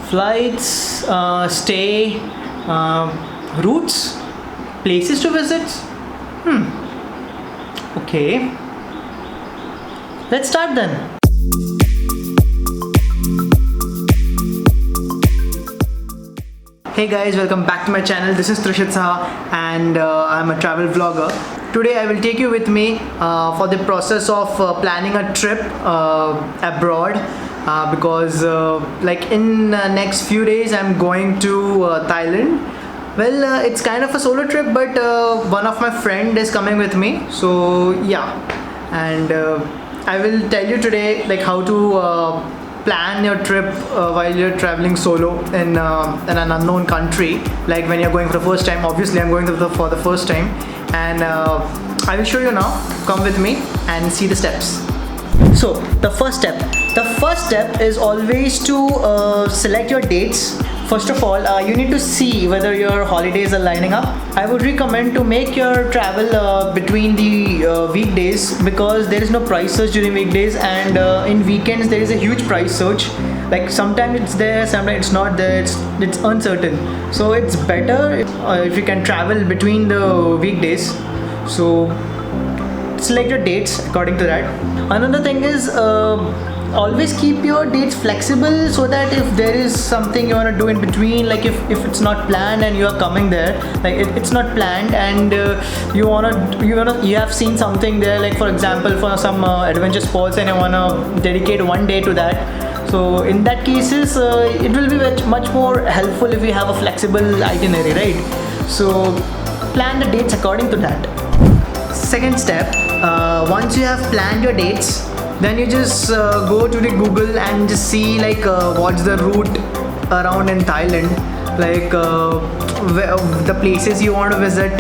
Flights, stay, routes, places to visit. Okay. Let's start then. Hey guys, welcome back to my channel. This is Trishit Saha and I'm a travel vlogger. Today I will take you with me for the process of planning a trip abroad because like in next few days I'm going to Thailand. Well, it's kind of a solo trip, but one of my friend is coming with me. So yeah, and I will tell you today like how to plan your trip while you're traveling solo in an unknown country. Like when you're going for the first time. Obviously I'm going for the first time, and I will show you now. Come with me and see the steps. So the first step is always to select your dates. First of all, you need to see whether your holidays are lining up. I would recommend to make your travel between the weekdays, because there is no price surge during weekdays, and in weekends there is a huge price surge. Like sometimes it's there, sometimes it's not there. It's uncertain. So it's better if you can travel between the weekdays. So select your dates according to that. Another thing is always keep your dates flexible, so that if there is something you want to do in between, like if it's not planned and you are coming there, like it's not planned, and you have seen something there, like for example for some adventure sports, and you want to dedicate one day to that. So in that cases it will be much more helpful if you have a flexible itinerary, right? So plan the dates according to that. Second step, once you have planned your dates, then you just go to the Google and just see like what's the route around in Thailand, like the places you want to visit,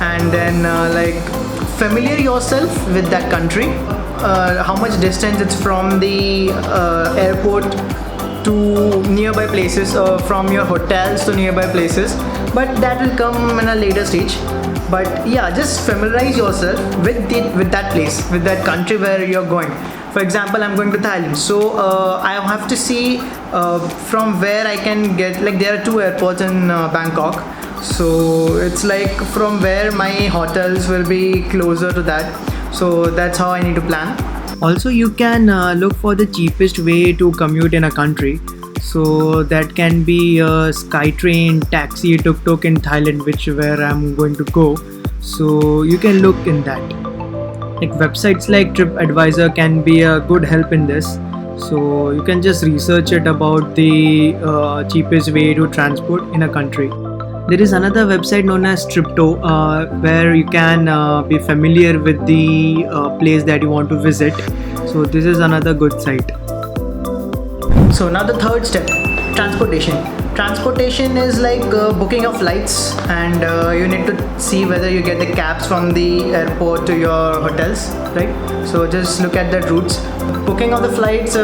and then like familiar yourself with that country, how much distance it's from the airport to nearby places, from your hotels to nearby places, but that will come in a later stage. But yeah, just familiarize yourself with that place, with that country where you're going. For example, I'm going to Thailand, so I have to see from where I can get, like there are two airports in Bangkok, so it's like from where my hotels will be closer to that. So that's how I need to plan. Also, you can look for the cheapest way to commute in a country. So that can be a SkyTrain, taxi, tuk-tuk in Thailand, where I'm going to go. So you can look in that. Like websites like TripAdvisor can be a good help in this. So you can just research it about the cheapest way to transport in a country. There is another website known as Tripto, where you can be familiar with the place that you want to visit. So this is another good site. So now the third step, transportation. Transportation is like booking of flights, and you need to see whether you get the cabs from the airport to your hotels, right? So just look at the routes. Booking of the flights,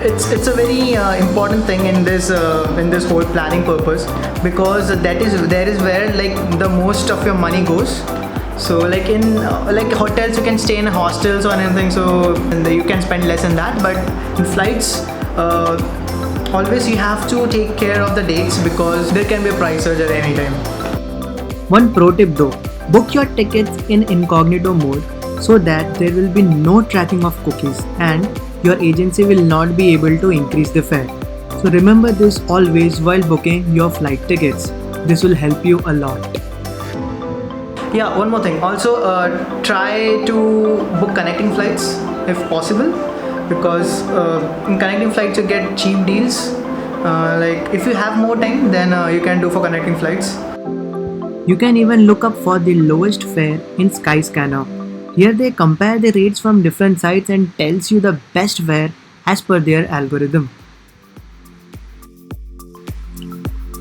it's a very important thing in this whole planning purpose, because there is where like the most of your money goes. So like in like hotels, you can stay in hostels or anything, so you can spend less in that. But in flights, always you have to take care of the dates, because there can be a price surge at any time. One pro tip though, book your tickets in incognito mode, so that there will be no tracking of cookies and your agency will not be able to increase the fare. So remember this always while booking your flight tickets. This will help you a lot. Yeah, one more thing. Also try to book connecting flights if possible, because in connecting flights you get cheap deals. Like if you have more time, then you can do for connecting flights. You can even look up for the lowest fare in Skyscanner. Here they compare the rates from different sites and tells you the best fare as per their algorithm.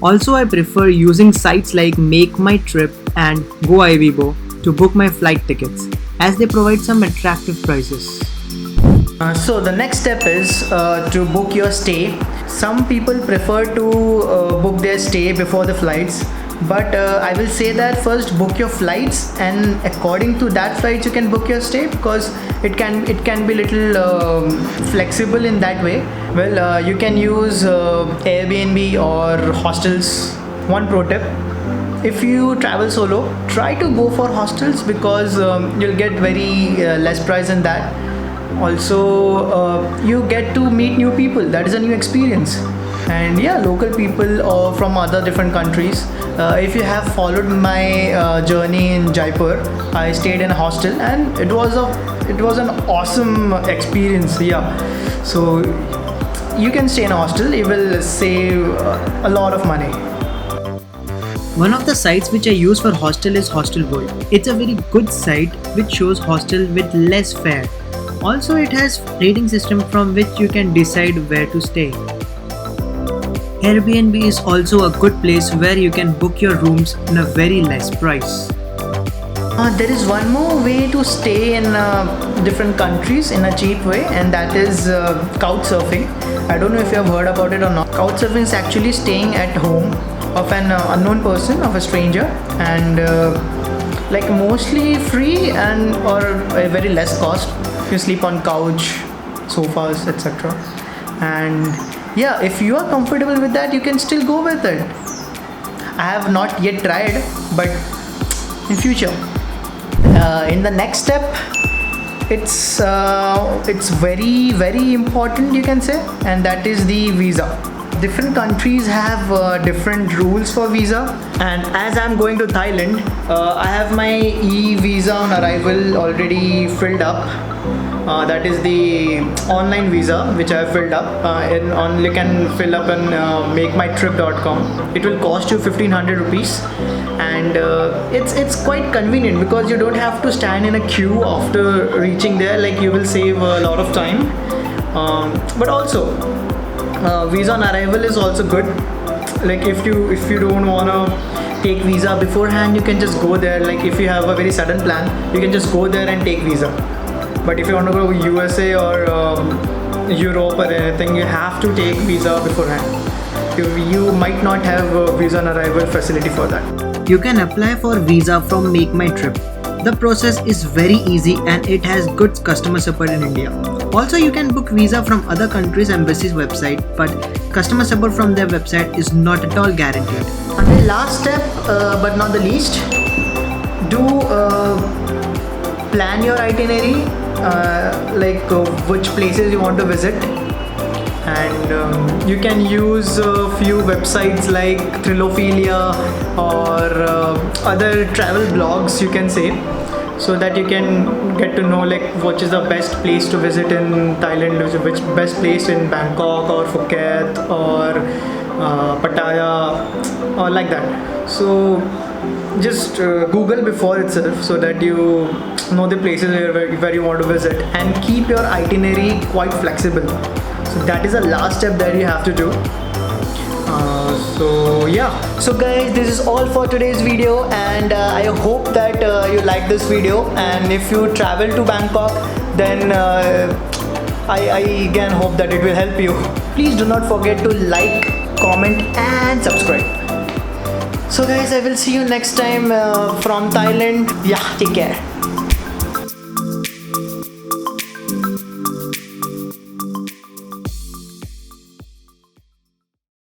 Also, I prefer using sites like Make My Trip and GoIbibo to book my flight tickets, as they provide some attractive prices. So the next step is to book your stay. Some people prefer to book their stay before the flights, but I will say that first book your flights, and according to that flights you can book your stay, because it can be little flexible in that way. Well, you can use Airbnb or hostels. One pro tip: if you travel solo, try to go for hostels, because you'll get very less price in that. Also, you get to meet new people. That is a new experience. And yeah, local people or from other different countries. If you have followed my journey in Jaipur, I stayed in a hostel, and it was an awesome experience. Yeah, so you can stay in a hostel. You will save a lot of money. One of the sites which I use for hostel is Hostel World. It's a very good site which shows hostel with less fare. Also, it has rating system from which you can decide where to stay. Airbnb is also a good place where you can book your rooms in a very less price. There is one more way to stay in different countries in a cheap way, and that is couch surfing. I don't know if you have heard about it or not. Couch surfing is actually staying at home of an unknown person, of a stranger, and like mostly free and or a very less cost. You sleep on couch, sofas, etc. And yeah, if you are comfortable with that, you can still go with it. I have not yet tried, but in future. In the next step, it's very important, you can say, and that is the visa. Different countries have different rules for visa, and as I'm going to Thailand, I have my e-visa on arrival already filled up. That is the online visa which I have filled up. You can fill up on makemytrip.com. It will cost you 1500 rupees, and it's quite convenient because you don't have to stand in a queue after reaching there. Like, you will save a lot of time, but also visa on arrival is also good. Like, if you don't wanna take visa beforehand, you can just go there. Like, if you have a very sudden plan, you can just go there and take visa. But if you want to go USA or Europe or anything, you have to take visa beforehand. You might not have a visa on arrival facility for that. You can apply for visa from Make My Trip. The process is very easy and it has good customer support in India. Also, you can book visa from other countries' embassies website, but customer support from their website is not at all guaranteed. And the last step, but not the least, do plan your itinerary, which places you want to visit, and you can use a few websites like Thrillophilia or other travel blogs, you can say, so that you can get to know like which is the best place to visit in Thailand, which best place in Bangkok or Phuket or Pattaya or like that. So just Google before itself so that you know the places where you want to visit, and keep your itinerary quite flexible. So that is the last step that you have to do. So yeah, so guys, this is all for today's video, and I hope that you like this video. And if you travel to Bangkok, then I again hope that it will help you. Please do not forget to like, comment and subscribe. So guys, I will see you next time from Thailand. Yeah, take care.